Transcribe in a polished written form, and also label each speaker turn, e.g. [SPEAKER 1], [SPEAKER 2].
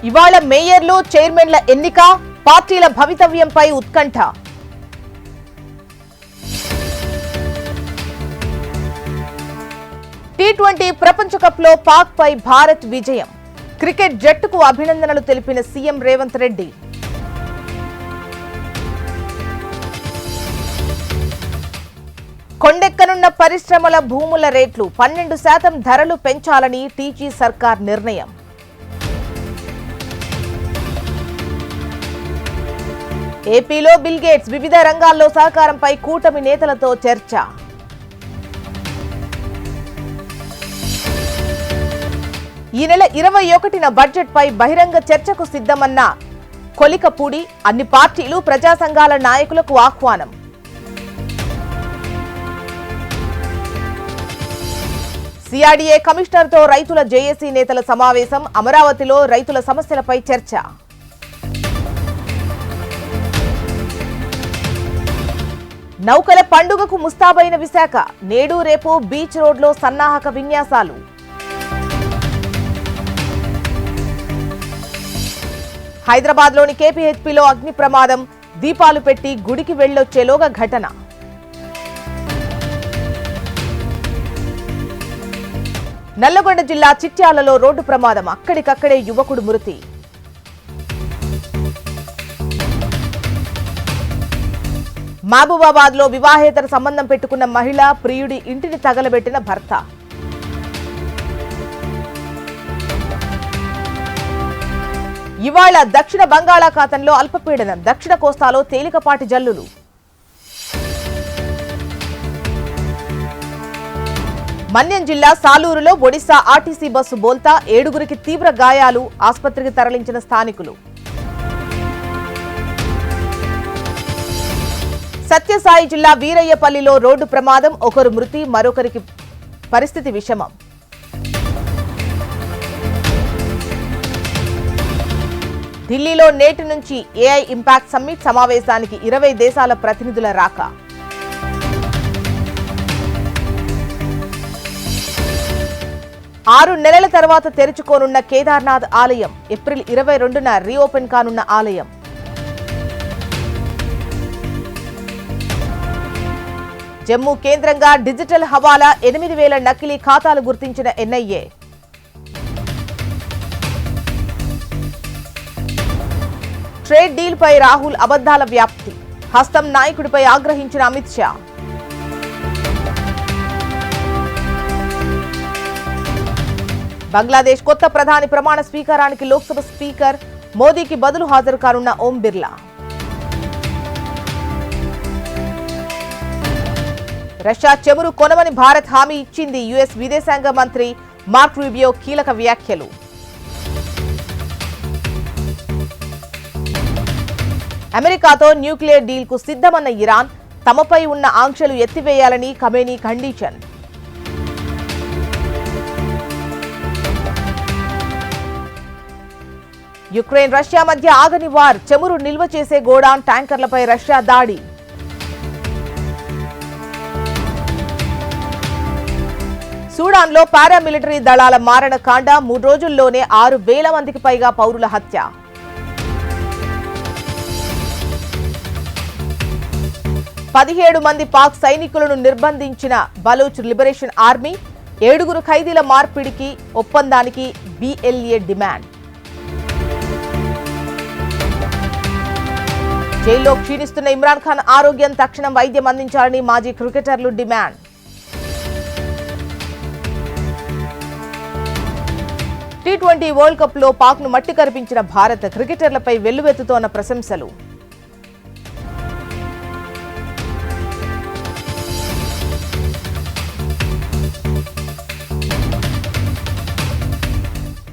[SPEAKER 1] ఇవాళ మేయర్లు చైర్మన్ల ఎన్నిక, పార్టీల భవితవ్యంపై ఉత్కంఠ. టీ20 ప్రపంచ కప్లో పాక్ పై భారత్ విజయం. క్రికెట్ జట్టుకు అభినందనలు తెలిపిన సీఎం రేవంత్ రెడ్డి. కొండెక్కనున్న పరిశ్రమల భూముల రేట్లు 12% ధరలు పెంచాలని టీజీ సర్కార్ నిర్ణయం. ఏపీలో బిల్ గేట్స్ వివిధ రంగాల్లో సహకారంపై కూటమి నేతలతో చర్చ. ఈ నెల 21న బడ్జెట్పై బహిరంగ చర్చకు సిద్ధమన్న కొలికపూడి. అన్ని పార్టీలు ప్రజా సంఘాల నాయకులకు ఆహ్వానం. సిఆర్డీఏ కమిషనర్తో రైతుల జేఏసీ నేతల సమావేశం. అమరావతిలో రైతుల సమస్యలపై చర్చ. నౌకల పండుగకు ముస్తాబైన విశాఖ. నేడు రేపు బీచ్ రోడ్లో సన్నాహక విన్యాసాలు. హైదరాబాద్లోని కేపీహెచ్పీలో అగ్ని ప్రమాదం. దీపాలు పెట్టి గుడికి వెళ్లొచ్చేలోగా ఘటన. నల్లగొండ జిల్లా చిట్యాలలో రోడ్డు ప్రమాదం. అక్కడికక్కడే యువకుడు మృతి. మహబూబాబాద్ లో వివాహేతర సంబంధం పెట్టుకున్న మహిళ, ప్రియుడి ఇంటిని తగలబెట్టిన భర్త. ఇవాళ దక్షిణ బంగాళాఖాతంలో అల్పపీడనం. దక్షిణ కోస్తాలో తేలికపాటి జల్లులు. మన్యం జిల్లా సాలూరులో ఒడిశా ఆర్టీసీ బస్సు బోల్తా. 7గురికి తీవ్ర గాయాలు. ఆసుపత్రికి తరలించిన స్థానికులు. సత్యసాయి జిల్లా వీరయ్యపల్లిలో రోడ్డు ప్రమాదం. ఒకరు మృతి, మరొకరికి పరిస్థితి విషమం. ఢిల్లీలో నేటి నుంచి ఏఐ ఇంపాక్ట్ సమ్మిట్ సమావేశానికి 20 దేశాల ప్రతినిధుల రాక. ఆరు నెలల తర్వాత తెరుచుకోనున్న కేదార్నాథ్ ఆలయం. ఏప్రిల్ 22న రీఓపెన్ కానున్న ఆలయం. జమ్మూ కేంద్రంగా డిజిటల్ హవాలా. 8,000 నకిలీ ఖాతాలు గుర్తించిన ఎన్ఐఏ. ట్రేడ్ డీల్ పై రాహుల్ అబద్దాల వ్యాప్తి. హస్తం నాయకుడిపై ఆగ్రహించిన అమిత్ షా. బంగ్లాదేశ్ కొత్త ప్రధాని ప్రమాణ స్వీకారానికి లోక్సభ స్పీకర్ మోదీకి బదులు హాజరు కానున్న ఓం బిర్లా. రష్యా చెమురు కొనమని భారత్ హామీ ఇచ్చింది. యుఎస్ విదేశాంగ మంత్రి మార్క్ రూబియో కీలక వ్యాఖ్యలు. అమెరికాతో న్యూక్లియర్ డీల్కు సిద్ధమన్న ఇరాన్. తమపై ఉన్న ఆంక్షలు ఎత్తివేయాలని ఖమేనీ కండిషన్. యుక్రెయిన్ రష్యా మధ్య ఆగని వార్. చెమురు నిల్వ చేసే గోడాన్ ట్యాంకర్లపై రష్యా దాడి. సూడాన్లో పారామిలిటరీ దళాల మారణకాండ. 3 రోజుల్లోనే 6,000 మందికి పైగా పౌరుల హత్య. పదిహేడు మంది పాక్ సైనికులను నిర్బంధించిన బలూచ్ లిబరేషన్ ఆర్మీ. 7గురు ఖైదీల మార్పిడికి ఒప్పందానికి బిఎల్ఏ డిమాండ్. జైల్లో క్షీణిస్తున్న ఇమ్రాన్ ఖాన్ ఆరోగ్యం. తక్షణం వైద్యం అందించాలని మాజీ క్రికెటర్లు డిమాండ్. టీ20 వరల్డ్ కప్ లో పాక్ ను మట్టి కరిపించిన భారత్. క్రికెటర్లపై వెల్లువెత్తుతోన్న ప్రశంసలు.